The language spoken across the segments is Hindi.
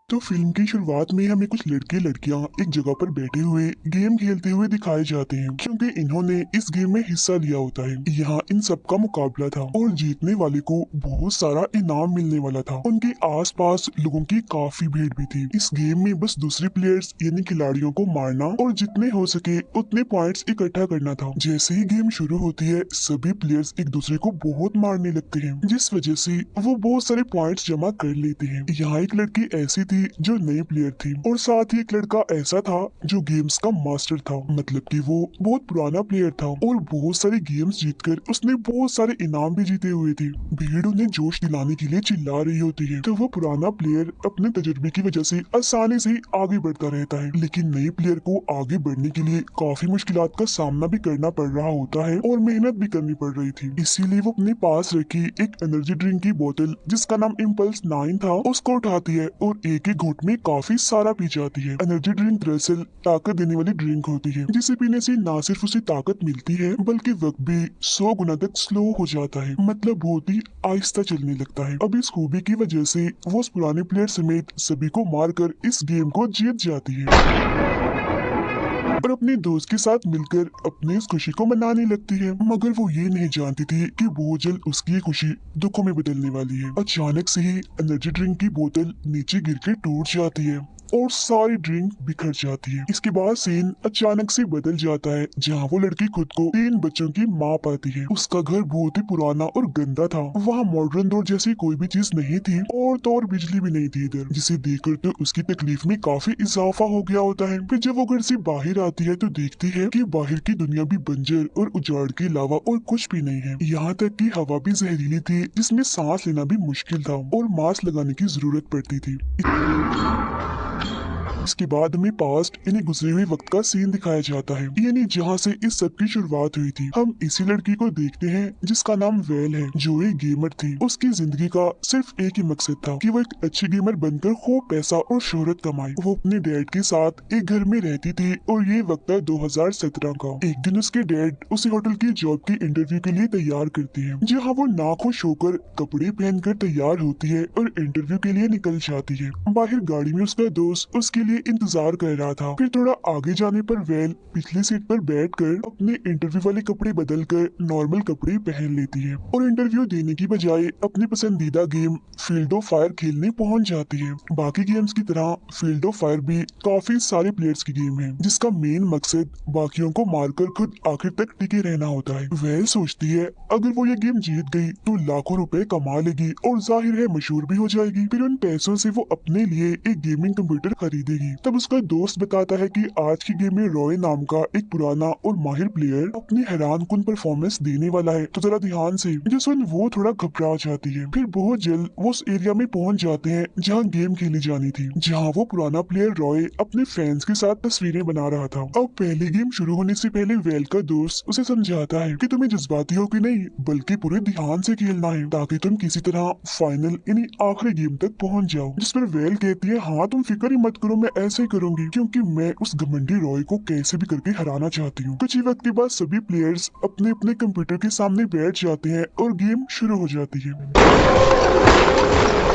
तो फिल्म की शुरुआत में हमें कुछ लड़के लड़कियां एक जगह पर बैठे हुए गेम खेलते हुए दिखाए जाते हैं क्योंकि इन्होंने इस गेम में हिस्सा लिया होता है। यहाँ इन सबका मुकाबला था और जीतने वाले को बहुत सारा इनाम मिलने वाला था। उनके आसपास लोगों की काफी भीड़ भी थी। इस गेम में बस दूसरे प्लेयर्स यानी खिलाड़ियों को मारना और जितने हो सके उतने पॉइंट्स इकट्ठा करना था। जैसे ही गेम शुरू होती है सभी प्लेयर्स एक दूसरे को बहुत मारने लगते हैं, जिस वजह से वो बहुत सारे पॉइंट्स जमा कर लेते हैं। यहाँ एक लड़की ऐसी थी जो नई प्लेयर थी और साथ ही एक लड़का ऐसा था जो गेम्स का मास्टर था, मतलब कि वो बहुत पुराना प्लेयर था और बहुत सारे गेम्स जीतकर उसने बहुत सारे इनाम भी जीते हुए थे। भीड़ उन्हें जोश दिलाने के लिए चिल्ला रही होती है, तो वो पुराना प्लेयर अपने तजुर्बे की वजह से आसानी से आगे बढ़ता रहता है, लेकिन नए प्लेयर को आगे बढ़ने के लिए काफी मुश्किलात का सामना भी करना पड़ रहा होता है और मेहनत भी करनी पड़ रही थी। इसीलिए वो अपने पास रखी एक एनर्जी ड्रिंक की बोतल जिसका नाम इम्पल्स 9 था उसको उठाती है और एक एक घूंट में काफी सारा पी जाती है। एनर्जी ड्रिंक दरअसल ताकत देने वाली ड्रिंक होती है जिसे पीने से न सिर्फ उसे ताकत मिलती है बल्कि वक्त भी 100 गुना तक स्लो हो जाता है, मतलब बहुत ही आहिस्ता चलने लगता है। अब इस खूबी की वजह से वो उस पुराने प्लेयर समेत सभी को मारकर इस गेम को जीत जाती है और अपने दोस्त के साथ मिलकर अपनी इस खुशी को मनाने लगती है। मगर वो ये नहीं जानती थी कि बहुत जल्द उसकी ये खुशी दुखों में बदलने वाली है। अचानक से ही एनर्जी ड्रिंक की बोतल नीचे गिर के टूट जाती है और सारी ड्रिंक बिखर जाती है। इसके बाद सीन अचानक से बदल जाता है जहाँ वो लड़की खुद को 3 बच्चों की माँ पाती है। उसका घर बहुत ही पुराना और गंदा था, वहाँ मॉडर्न दौर जैसी कोई भी चीज नहीं थी और तो और बिजली भी नहीं थी इधर, जिसे देखकर तो उसकी तकलीफ में काफी इजाफा हो गया होता है। फिर जब वो घर से बाहर आती है तो देखती है कि बाहर की दुनिया भी बंजर और उजाड़ के अलावा और कुछ भी नहीं है। यहाँ तक कि हवा भी जहरीली थी जिसमें सांस लेना भी मुश्किल था और मास्क लगाने की जरूरत पड़ती थी। इसके बाद हमें पास्ट यानी गुजरे हुए वक्त का सीन दिखाया जाता है, यानी जहाँ से इस सब की शुरुआत हुई थी। हम इसी लड़की को देखते हैं जिसका नाम वेल है, जो एक गेमर थी। उसकी जिंदगी का सिर्फ एक ही मकसद था कि वो एक अच्छी गेमर बनकर खूब पैसा और शोहरत कमाए। वो अपने डैड के साथ एक घर में रहती थी और ये वक्त था 2017 का। एक दिन उसके डैड उसे होटल की जॉब की इंटरव्यू के लिए तैयार करते हैं, जहाँ वो नाखुश होकर कपड़े पहनकर तैयार होती है और इंटरव्यू के लिए निकल जाती है। बाहर गाड़ी में उसका दोस्त उसके लिए इंतजार कर रहा था। फिर थोड़ा आगे जाने पर वेल पिछली सीट पर बैठकर अपने इंटरव्यू वाले कपड़े बदलकर नॉर्मल कपड़े पहन लेती है और इंटरव्यू देने की बजाय अपनी पसंदीदा गेम फील्ड ऑफ फायर खेलने पहुंच जाती है। बाकी गेम्स की तरह फील्ड ऑफ फायर भी काफी सारे प्लेयर्स की गेम है जिसका मेन मकसद बाकियों को मारकर खुद आखिर तक टिके रहना होता है। वेल सोचती है अगर वो ये गेम जीत गई तो लाखों रुपए कमा लेगी और जाहिर है मशहूर भी हो जाएगी। फिर उन पैसों से वो अपने लिए एक गेमिंग कंप्यूटर खरीदेगी। तब उसका दोस्त बताता है कि आज की गेम में रॉय नाम का एक पुराना और माहिर प्लेयर अपनी हैरानकुन परफॉर्मेंस देने वाला है, तो जरा ध्यान से। जो सुन वो थोड़ा घबरा जाती है। फिर बहुत जल्द वो उस एरिया में पहुंच जाते हैं जहां गेम खेली जानी थी, जहां वो पुराना प्लेयर रॉय अपने फैंस के साथ तस्वीरें बना रहा था। अब पहली गेम शुरू होने से पहले वेल का दोस्त उसे समझाता है कि तुम्हें जज्बाती हो कि नहीं बल्कि पूरे ध्यान से खेलना है ताकि तुम किसी तरह फाइनल यानी आखिरी गेम तक पहुंच जाओ। जिस पर वेल कहती है हाँ तुम फिक्र ही मत करो, मैं ऐसे ही करूंगी क्योंकि मैं उस घमंडी रॉय को कैसे भी करके हराना चाहती हूँ। कुछ ही वक्त के बाद सभी प्लेयर्स अपने अपने कंप्यूटर के सामने बैठ जाते हैं और गेम शुरू हो जाती है।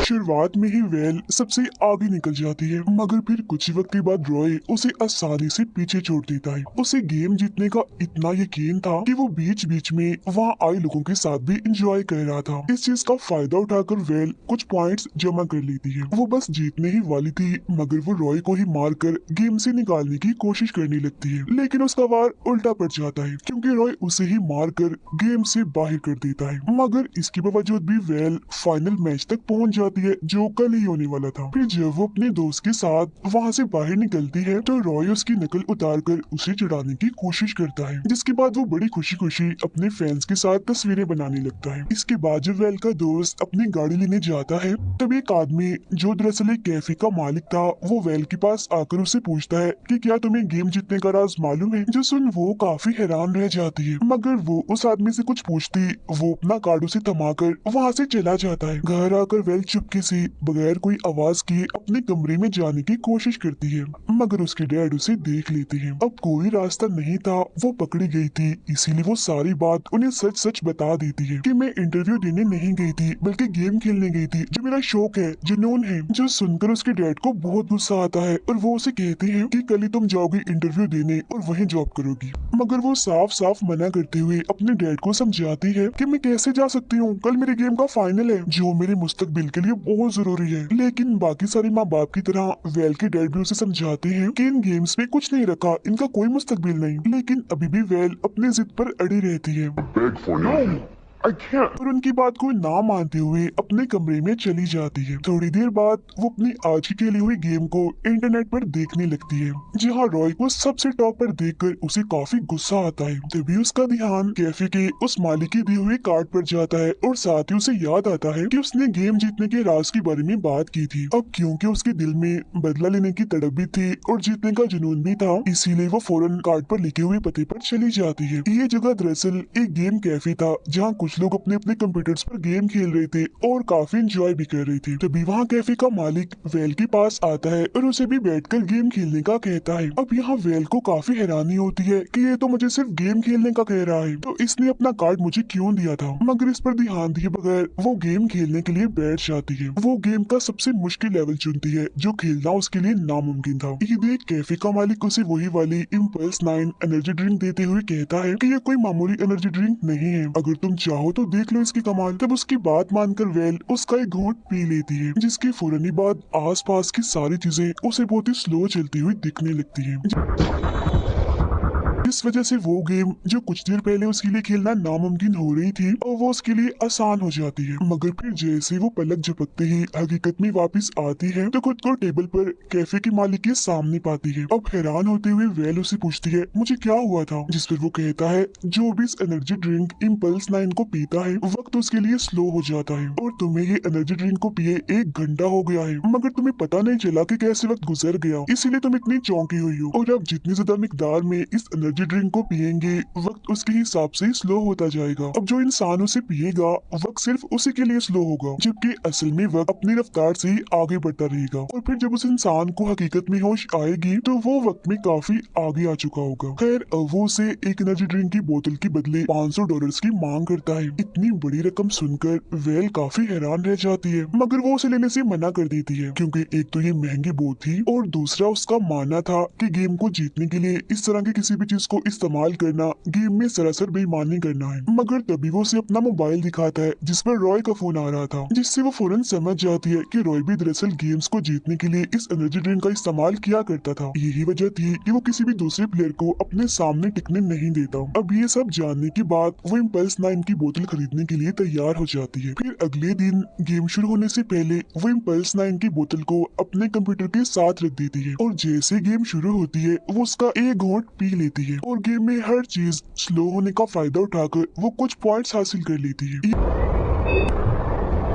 शुरुआत में ही वेल सबसे आगे निकल जाती है, मगर फिर कुछ ही वक्त के बाद रॉय उसे आसानी से पीछे छोड़ देता है। उसे गेम जीतने का इतना यकीन था कि वो बीच बीच में वहाँ आए लोगों के साथ भी एंजॉय कर रहा था। इस चीज का फायदा उठाकर वेल कुछ पॉइंट्स जमा कर लेती है। वो बस जीतने ही वाली थी मगर वो रॉय को ही मारकर गेम से निकालने की कोशिश करने लगती है, लेकिन उसका वार उल्टा पड़ जाता है क्योंकि रॉय उसे ही मारकर गेम से बाहर कर देता है। मगर इसके बावजूद भी वेल फाइनल मैच तक पहुंच जाती है जो कल ही होने वाला था। फिर जब वो अपने दोस्त के साथ वहाँ से बाहर निकलती है तो रॉय उसकी नकल उतारकर उसे चिढ़ाने की कोशिश करता है, जिसके बाद वो बड़ी खुशी खुशी अपने फैंस के साथ तस्वीरें बनाने लगता है। इसके बाद जब वेल का दोस्त अपनी गाड़ी लेने जाता है तब एक आदमी जो दरअसल एक कैफे का मालिक था वो वेल के पास आकर उससे पूछता है कि क्या तुम्हें गेम जीतने का राज मालूम है। जो सुन वो काफी हैरान रह जाती है, मगर वो उस आदमी से कुछ पूछती वो अपना कार्ड उसे थमाकर वहाँ से चला जाता है। घर आकर वेल चुप चुपके से बगैर कोई आवाज किए अपने कमरे में जाने की कोशिश करती है, मगर उसके डैड उसे देख लेते हैं। अब कोई रास्ता नहीं था, वो पकड़ी गई थी, इसीलिए वो सारी बात उन्हें सच सच बता देती है कि मैं इंटरव्यू देने नहीं गई थी बल्कि गेम खेलने गई थी, जो मेरा शौक है, जुनून है। जो सुनकर उसके डैड को बहुत गुस्सा आता है और वो उसे कहते हैं कि कल ही तुम जाओगी इंटरव्यू देने और वहीं जॉब करोगी। मगर वो साफ साफ मना करते हुए अपने डैड को समझाती है कि मैं कैसे जा सकती हूँ, कल मेरे गेम का फाइनल है जो मेरे मुस्तकबिल के लिए बहुत जरूरी है। लेकिन बाकी सारे माँ बाप की तरह वेल के डैड भी उसे समझाते हैं कि इन गेम्स में कुछ नहीं रखा, इनका कोई मुस्तकबिल नहीं। लेकिन अभी भी वेल अपनी जिद पर अड़ी रहती है। Beg for no. I can't. और उनकी बात को ना मानते हुए अपने कमरे में चली जाती है। थोड़ी देर बाद वो अपनी आज की खेली हुई गेम को इंटरनेट पर देखने लगती है, जहाँ रॉय को सबसे टॉप पर देखकर उसे काफी गुस्सा आता है। तभी उसका ध्यान कैफे के उस मालिक के दिए हुए कार्ड पर जाता है और साथ ही उसे याद आता है कि उसने गेम जीतने के राज के बारे में बात की थी। अब क्योंकि उसके दिल में बदला लेने की तड़प भी थी और जीतने का जुनून भी था, इसीलिए वो फौरन कार्ड पर लिखे हुए पते पर चली जाती है। ये जगह दरअसल एक गेम कैफे था, जहाँ कुछ लोग अपने अपने कंप्यूटर्स पर गेम खेल रहे थे और काफी एंजॉय भी कर रहे थे। तभी वहाँ कैफे का मालिक वेल के पास आता है और उसे भी बैठकर गेम खेलने का कहता है। अब यहाँ वेल को काफी हैरानी होती है कि ये तो मुझे सिर्फ गेम खेलने का कह रहा है, तो इसने अपना कार्ड मुझे क्यों दिया था। मगर इस पर ध्यान दिए बगैर वो गेम खेलने के लिए बैठ जाती है। वो गेम का सबसे मुश्किल लेवल चुनती है जो खेलना उसके लिए नामुमकिन था। ये देख कैफे का मालिक उसे वही वाली इम्पल्स 9 एनर्जी ड्रिंक देते हुए कहता है कि ये कोई मामूली एनर्जी ड्रिंक नहीं है, अगर तुम चाहो तो देख लो इसकी कमाल। तब उसकी बात मानकर वेल उसका एक घूंट पी लेती है, जिसके फौरन ही बाद आसपास की सारी चीजें उसे बहुत ही स्लो चलती हुई दिखने लगती हैं। इस वजह से वो गेम जो कुछ देर पहले उसके लिए खेलना नामुमकिन हो रही थी और वो उसके लिए आसान हो जाती है। मगर फिर जैसे वो पलक झपकते ही हकीकत में वापस आती है तो खुद को टेबल पर कैफे के मालिक के सामने पाती है। अब हैरान होते हुए वेल उसे पूछती है मुझे क्या हुआ था, जिस पर वो कहता है जो भी इस एनर्जी ड्रिंक इम्पल्स 9 को पीता है वक्त उसके लिए स्लो हो जाता है और तुम्हें ये एनर्जी ड्रिंक को पिए 1 घंटा हो गया है, मगर तुम्हें पता नहीं चला कि कैसे वक्त गुजर गया, इसीलिए तुम इतनी चौंकी हुई हो। और अब जितनी ज्यादा मिकदार में इस एनर्जी ड्रिंक को पिएंगे वक्त उसके हिसाब से स्लो होता जाएगा। अब जो इंसान उसे पिएगा वक्त सिर्फ उसी के लिए स्लो होगा, जबकि असल में वक्त अपनी रफ्तार से ही आगे बढ़ता रहेगा। और फिर जब उस इंसान को हकीकत में होश आएगी तो वो वक्त में काफी आगे आ चुका होगा। खैर वो उसे एक एनर्जी ड्रिंक की बोतल के बदले $500 की मांग करता है। इतनी बड़ी रकम सुनकर वेल काफी हैरान रह जाती है, मगर वो उसे लेने से मना कर देती है, क्योंकि एक तो ये महंगी बहुत थी और दूसरा उसका मानना था कि गेम को जीतने के लिए इस तरह की किसी भी चीज को इस्तेमाल करना गेम में सरासर बेईमानी करना है। मगर तभी वो उसे अपना मोबाइल दिखाता है जिस पर रॉय का फोन आ रहा था, जिससे वो फौरन समझ जाती है कि रॉय भी दरअसल गेम्स को जीतने के लिए इस एनर्जी ड्रिंक का इस्तेमाल किया करता था। यही वजह थी कि वो किसी भी दूसरे प्लेयर को अपने सामने टिकने नहीं देता। अब ये सब जानने के बाद वो इम्पल्स 9 की बोतल खरीदने के लिए तैयार हो जाती है। फिर अगले दिन गेम शुरू होने से पहले वो इम्पल्स 9 की बोतल को अपने कंप्यूटर के साथ रख देती है और जैसे गेम शुरू होती है वो उसका एक घोंट पी लेती है और गेम में हर चीज स्लो होने का फायदा उठाकर वो कुछ पॉइंट्स हासिल कर लेती है।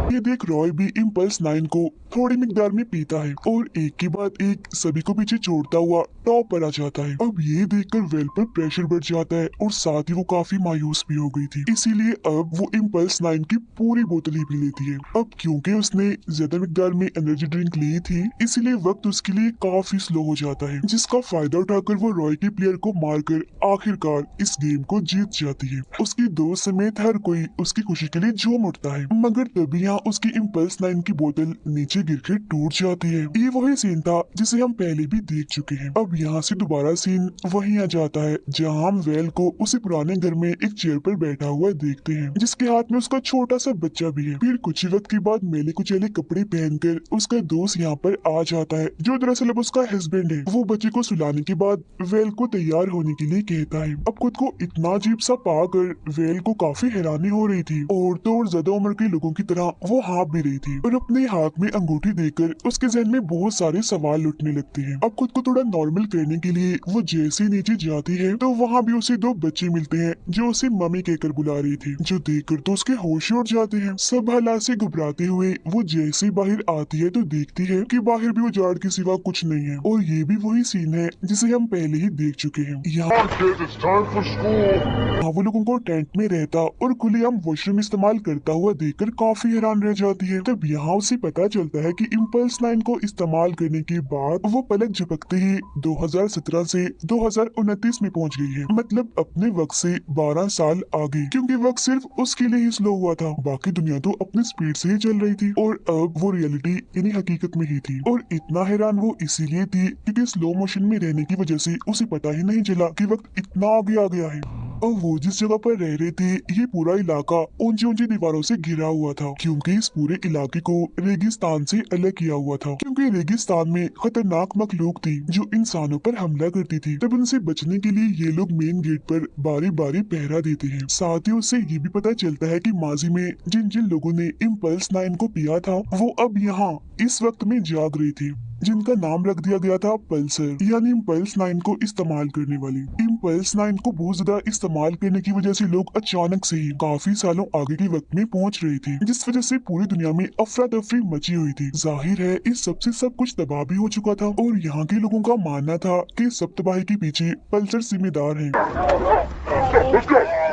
ये देख रॉय भी इम्पल्स 9 को थोड़ी मिकदार में पीता है और एक के बाद एक सभी को पीछे छोड़ता हुआ टॉप पर आ जाता है। अब ये देखकर वेल पर प्रेशर बढ़ जाता है और साथ ही वो काफी मायूस भी हो गई थी, इसीलिए अब वो इम्पल्स 9 की पूरी बोतल ही पी लेती है। अब क्योंकि उसने ज्यादा मिकदार में एनर्जी ड्रिंक ली थी इसीलिए वक्त उसके लिए काफी स्लो हो जाता है, जिसका फायदा उठाकर वो रॉय के प्लेयर को मारकर आखिरकार इस गेम को जीत जाती है। उसकी दोस्त समेत हर कोई उसकी खुशी के लिए झूम उठता है, मगर तभी यहाँ उसकी इम्पल्स 9 की बोतल नीचे गिरकर टूट जाती है। ये वही सीन था जिसे हम पहले भी देख चुके हैं। अब यहाँ से दोबारा सीन वहीं आ जाता है जहाँ हम वेल को उसी पुराने घर में एक चेयर पर बैठा हुआ देखते हैं, जिसके हाथ में उसका छोटा सा बच्चा भी है। फिर कुछ ही वक्त के बाद मेले कुचेले कपड़े पहनकर उसका दोस्त यहाँ पर आ जाता है, जो दरअसल अब उसका हस्बैंड है। वो बच्चे को सुलाने के बाद वेल को तैयार होने के लिए कहता है। अब खुद को इतना अजीब सा पाकर वेल को काफी हैरानी हो रही थी और तो और ज्यादा उम्र के लोगों की तरह वो हाँफ भी रही थी और अपने हाथ में अंगूठी देखकर उसके जहन में बहुत सारे सवाल उठने लगते हैं। अब खुद को थोड़ा नॉर्मल करने के लिए वो जैसे नीचे जाती है तो वहाँ भी उसे दो बच्चे मिलते हैं जो उसे मम्मी कहकर बुला रही थी, जो देखकर तो उसके होश उड़ जाते हैं। सब हालात से घबराते हुए वो जैसे बाहर आती है तो देखती है कि बाहर भी उजाड़ के सिवा कुछ नहीं है, और ये भी वही सीन है जिसे हम पहले ही देख चुके हैं। यहाँ Come on, kids, it's time for school. वो लोगों को टेंट में रहता और खुलेआम वॉशरूम इस्तेमाल करता हुआ देखकर काफी हैरान रह जाती है। तब यहाँ उसे पता चलता है कि इम्पल्स 9 को इस्तेमाल करने के बाद वो पलक झपकते ही 2017 से 2029 में पहुंच गई है, मतलब अपने वक्त से 12 साल आगे, क्योंकि वक्त सिर्फ उसके लिए ही स्लो हुआ था, बाकी दुनिया तो अपनी स्पीड से ही चल रही थी और अब वो रियलिटी यानी हकीकत में ही थी। और इतना हैरान वो इसीलिए थी क्योंकि स्लो मोशन में रहने की वजह से उसे पता ही नहीं चला कि वक्त इतना आगे आ गया है। और वो जिस जगह पर रह रहे थे ये पूरा इलाका ऊंची ऊंची दीवारों से घिरा हुआ था, क्योंकि इस पूरे इलाके को रेगिस्तान से अलग किया हुआ था, क्योंकि रेगिस्तान में खतरनाक मखलूक थी जो इंसानों पर हमला करती थी। तब उनसे बचने के लिए ये लोग मेन गेट पर बारी बारी पहरा देते हैं। साथ ही उससे ये भी पता चलता है कि माजी में जिन जिन लोगों ने इम्पल्स 9 को पिया था वो अब यहाँ इस वक्त में जाग रही थी, जिनका नाम रख दिया गया था पल्सर, यानी इम्पल्स 9 को इस्तेमाल करने वाली। इम्पल्स 9 को बहुत ज्यादा इस्तेमाल करने की वजह से लोग अचानक से ही काफी सालों आगे के वक्त में पहुंच रहे थे, जिस वजह से पूरी दुनिया में अफरा तफरी मची हुई थी। जाहिर है इस सबसे सब कुछ तबाह भी हो चुका था और यहाँ के लोगों का मानना था कि सब तबाही के पीछे पल्सर जिम्मेदार है,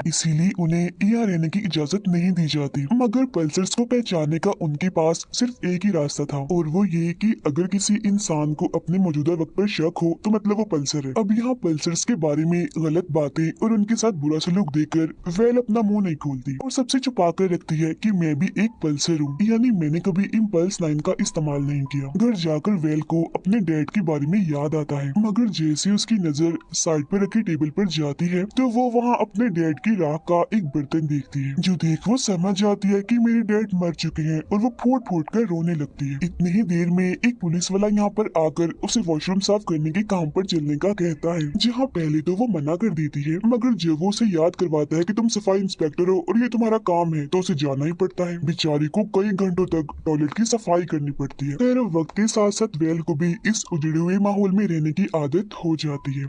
इसीलिए उन्हें यहाँ रहने की इजाजत नहीं दी जाती। मगर पल्सर्स को पहचानने का उनके पास सिर्फ एक ही रास्ता था, और वो ये कि अगर किसी इंसान को अपने मौजूदा वक्त पर शक हो तो मतलब वो पल्सर है। अब यहाँ पल्सर्स के बारे में गलत बातें और उनके साथ बुरा सलूक देकर वेल अपना मुंह नहीं खोलती और सबसे छुपा कर रखती है कि मैं भी एक पल्सर हूँ, यानी मैंने कभी इम्पल्स 9 का इस्तेमाल नहीं किया। घर जाकर वेल को अपने डैड के बारे में याद आता है, मगर जैसे उसकी नजर साइड पर रखी टेबल पर जाती है तो वो वहाँ अपने डैड की राख का एक बर्तन देखती है, जो देख वो समझ जाती है कि मेरे डैड मर चुके हैं, और वो फूट फूट कर रोने लगती है। इतनी ही देर में एक पुलिस वाला यहाँ पर आकर उसे वॉशरूम साफ करने के काम पर चलने का कहता है, जहाँ पहले तो वो मना कर देती है, मगर जब वो उसे याद करवाता है कि तुम सफाई इंस्पेक्टर हो और ये तुम्हारा काम है तो उसे जाना ही पड़ता है। बेचारी को कई घंटों तक टॉयलेट की सफाई करनी पड़ती है। खैर वक्त के साथ साथ वेल को भी इस उजड़े हुए माहौल में रहने की आदत हो जाती है।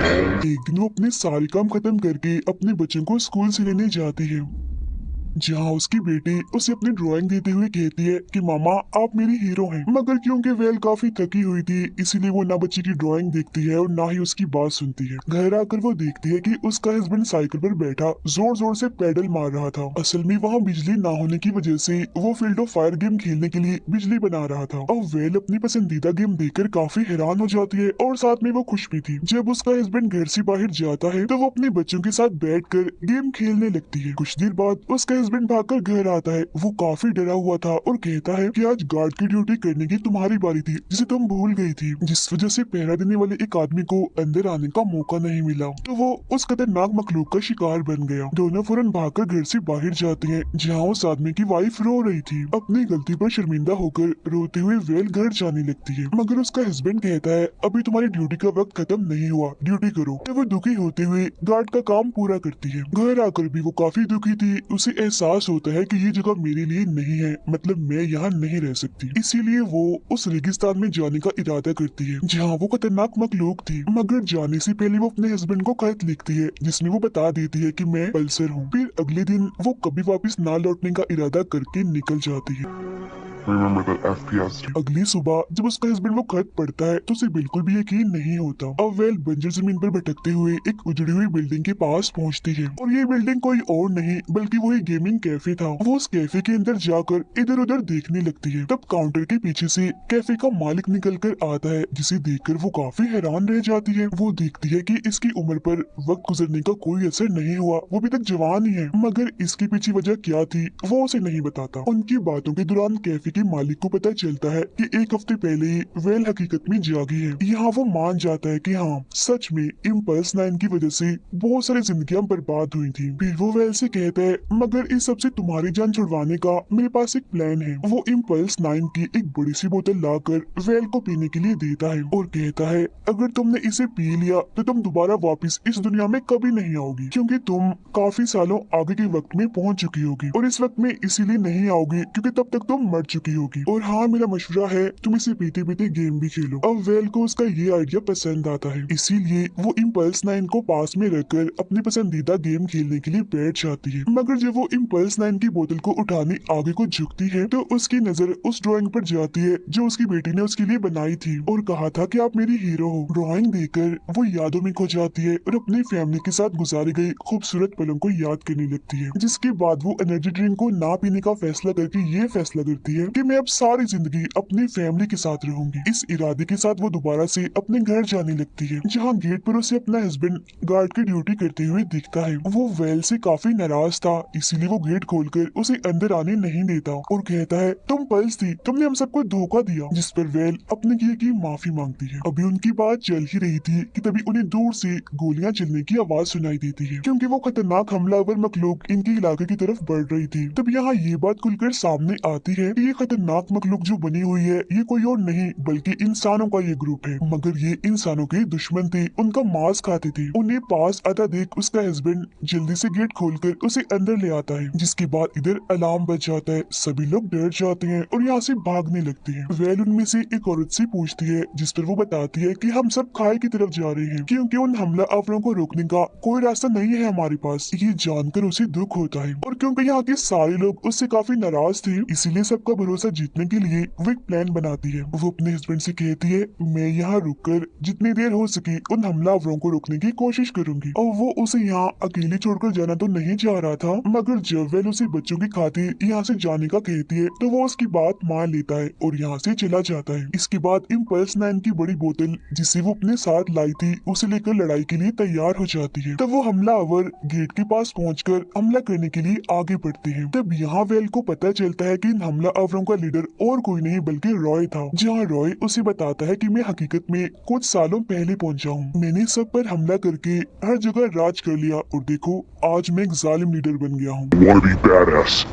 एक दिन वो अपने सारे काम खत्म करके अपने बच्चों को स्कूल से लेने जाती है, जहाँ उसकी बेटी उसे अपनी ड्राइंग देते हुए कहती है कि मामा आप मेरी हीरो हैं। मगर क्योंकि वेल काफी थकी हुई थी इसीलिए वो ना बच्ची की ड्राइंग देखती है और ना ही उसकी बात सुनती है। घर आकर वो देखती है कि उसका हस्बैंड साइकिल पर बैठा जोर जोर से पैडल मार रहा था। असल में वहाँ बिजली ना होने की वजह से वो फील्ड ऑफ फायर गेम खेलने के लिए बिजली बना रहा था। और वेल अपनी पसंदीदा गेम देखकर काफी हैरान हो जाती है और साथ में वो खुश भी थी। जब उसका हस्बैंड घर से बाहर जाता है तो वो अपने बच्चों के साथ बैठकर गेम खेलने लगती है। कुछ देर बाद उसका हस्बैंड भागकर घर आता है। वो काफी डरा हुआ था और कहता है कि आज गार्ड की ड्यूटी करने की तुम्हारी बारी थी जिसे तुम भूल गई थी, जिस वजह से पहरा देने वाले एक आदमी को अंदर आने का मौका नहीं मिला, तो वो उस खतरनाक मखलूक का शिकार बन गया। दोनों फौरन भागकर घर से बाहर जाते हैं, जहाँ उस आदमी की वाइफ रो रही थी। अपनी गलती पर शर्मिंदा होकर रोते हुए वेल घर जाने लगती है, मगर उसका हस्बैंड कहता है अभी तुम्हारी ड्यूटी का वक्त खत्म नहीं हुआ, ड्यूटी करो। तो वो दुखी होते हुए गार्ड का काम पूरा करती है। घर आकर भी वो काफी दुखी थी। उसे एहसास होता है कि ये जगह मेरे लिए नहीं है, मतलब मैं यहाँ नहीं रह सकती। इसीलिए वो उस रेगिस्तान में जाने का इरादा करती है जहाँ वो खतरनाक मखलूक थी। मगर जाने से पहले वो अपने हस्बैंड को खत लिखती है जिसमें वो बता देती है कि मैं पल्सर हूँ। फिर अगले दिन वो कभी वापस ना लौटने का इरादा करके निकल जाती है। Remember that FPS. अगली सुबह जब उसका हस्बैंड वो खत पढ़ता है तो उसे बिल्कुल भी यकीन नहीं होता। अब वेल बंजर जमीन पर भटकते हुए एक उजड़ी हुई बिल्डिंग के पास पहुंचती है, और ये बिल्डिंग कोई और नहीं बल्कि वही गेमिंग कैफे था। वो उस कैफे के अंदर जाकर इधर उधर देखने लगती है। तब काउंटर के पीछे से कैफे का मालिक निकल कर आता है, जिसे देखकर वो काफी हैरान रह जाती है। वो देखती है कि इसकी उम्र पर वक्त गुजरने का कोई असर नहीं हुआ, वो अभी तक जवान ही है। मगर इसके पीछे वजह क्या थी वो उसे नहीं बताता। उनकी बातों के दौरान कैफे के मालिक को पता चलता है कि एक हफ्ते पहले ही वेल हकीकत में जागी है। यहाँ वो मान जाता है कि हाँ सच में इम्पल्स 9 की वजह से बहुत सारी जिंदगियां बर्बाद हुई थी। फिर वो वेल से कहता है मगर इस सबसे तुम्हारी जान छुड़वाने का मेरे पास एक प्लान है। वो इम्पल्स 9 की एक बड़ी सी बोतल लाकर वेल को पीने के लिए देता है और कहता है अगर तुमने इसे पी लिया तो तुम दोबारा वापस इस दुनिया में कभी नहीं आओगी, क्योंकि तुम काफी सालों आगे के वक्त में पहुंच चुकी होगी, और इस वक्त में इसीलिए नहीं आओगी क्योंकि तब तक तुम मर चुकी चुकी होगी। और हाँ, मेरा मशवरा है तुम इसे पीते पीते गेम भी खेलो। अब वेल को उसका ये आइडिया पसंद आता है, इसीलिए वो इम्पल्स 9 को पास में रखकर अपनी पसंदीदा गेम खेलने के लिए बैठ जाती है। मगर जब वो इम्पल्स 9 की बोतल को उठाने आगे को झुकती है तो उसकी नजर उस ड्राइंग पर जाती है जो उसकी बेटी ने उसके लिए बनाई थी और कहा था कि आप मेरी हीरो हो। ड्राइंग देखकर वो यादों में खो जाती है और अपनी फैमिली के साथ गुजारी गई खूबसूरत पलों को याद करने लगती है। जिसके बाद वो एनर्जी ड्रिंक को ना पीने का फैसला करके ये फैसला करती है कि मैं अब सारी जिंदगी अपनी फैमिली के साथ रहूंगी। इस इरादे के साथ वो दोबारा से अपने घर जाने लगती है, जहाँ गेट पर उसे अपना हस्बैंड गार्ड की ड्यूटी करते हुए दिखता है। वो वेल से काफी नाराज था, इसीलिए वो गेट खोलकर उसे अंदर आने नहीं देता और कहता है तुम पल्स थी, तुमने हम सबको धोखा दिया। जिस पर वेल अपने किए की माफी मांगती है। अभी उनकी बात चल ही रही थी कि तभी उन्हें दूर से गोलियां चलने की आवाज सुनाई देती है, क्योंकि वो खतरनाक हमलावर मखलूक इनके इलाके की तरफ बढ़ रही थी। तब यहाँ ये बात खुलकर सामने आती है कि ये खतरनाक मखलूक जो बनी हुई है ये कोई और नहीं बल्कि इंसानों का ये ग्रुप है। मगर ये इंसानों के दुश्मन थे, उनका मांस खाते थे। उन्हें पास आता देख उसका हस्बैंड जल्दी से गेट खोलकर उसे अंदर ले आता है। जिसके बाद इधर अलार्म बज जाता है, सभी लोग डर जाते हैं और यहाँ से भागने लगते हैं। वेल उनमें से एक औरत से पूछती है, जिस पर वो बताती है कि हम सब खाई की तरफ जा रहे हैं, क्योंकि उन हमला आवरों को रोकने का कोई रास्ता नहीं है हमारे पास। ये जानकर उसे दुख होता है और क्योंकि यहाँ के सारे लोग उससे काफी नाराज थे, इसीलिए सबका भरोसा जीतने के लिए वो एक प्लान बनाती है। वो अपने हस्बैंड से कहती है मैं यहाँ रुककर जितनी देर हो सके उन हमलावरों को रोकने की कोशिश करूंगी। और वो उसे यहाँ अकेले छोड़कर जाना तो नहीं चाह रहा था, मगर जब वेल उसे बच्चों की खातिर यहाँ से जाने का कहती है तो वो उसकी बात मान लेता है और यहाँ से चला जाता है। इसके बाद इम्पल्स 9 की बड़ी बोतल जिसे वो अपने साथ लाई थी उसे लेकर लड़ाई के लिए तैयार हो जाती है। तब वो हमलावर गेट के पास पहुंचकर हमला करने के लिए आगे बढ़ते हैं। तब यहाँ वेल को पता चलता है कि इन हमलावरों का लीडर और कोई नहीं बल्कि रॉय था। जहाँ रॉय उसे बताता है कि मैं हकीकत में कुछ सालों पहले पहुंचा हूँ, मैंने सब पर हमला करके हर जगह राज कर लिया और देखो आज मैं एक जालिम लीडर बन गया हूँ Wanna be badass.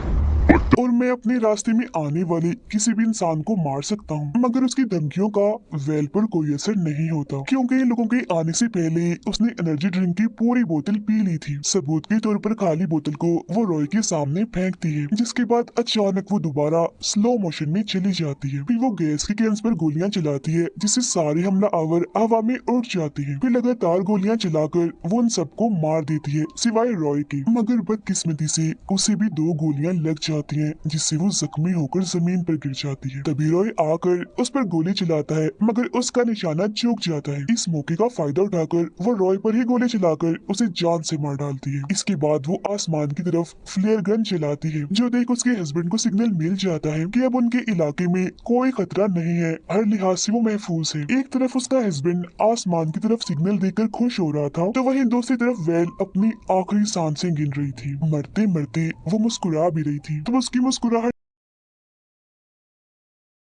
और मैं अपने रास्ते में आने वाले किसी भी इंसान को मार सकता हूँ। मगर उसकी धमकियों का वेल पर कोई असर नहीं होता, क्योंकि इन लोगों के आने से पहले उसने एनर्जी ड्रिंक की पूरी बोतल पी ली थी। सबूत के तौर पर खाली बोतल को वो रॉय के सामने फेंकती है, जिसके बाद अचानक वो दोबारा स्लो मोशन में चली जाती है। फिर वो गैस के कैंस पर गोलियां चलाती है, जिससे सारे हमलावर हवा में उड़ जाते हैं। फिर लगातार गोलियां चलाकर वो उन सबको मार देती है सिवाय रॉय के। मगर बदकिस्मती से उसे भी 2 गोलियां लग जाती हैं, जिससे वो जख्मी होकर जमीन पर गिर जाती है। तभी रॉय आकर उस पर गोली चलाता है, मगर उसका निशाना चूक जाता है। इस मौके का फायदा उठाकर वो रॉय पर ही गोली चलाकर उसे जान से मार डालती है। इसके बाद वो आसमान की तरफ फ्लेयर गन चलाती है, जो देख उसके हस्बैंड को सिग्नल मिल जाता है कि अब उनके इलाके में कोई खतरा नहीं है, हर लिहाज से वो महफूज है। एक तरफ उसका हस्बैंड आसमान की तरफ सिग्नल देकर खुश हो रहा था, तो वहीं दूसरी तरफ वेल अपनी आखिरी सांसें गिन रही थी। मरते मरते वो मुस्कुरा भी रही थी, तो उसकी मुस्कुराहट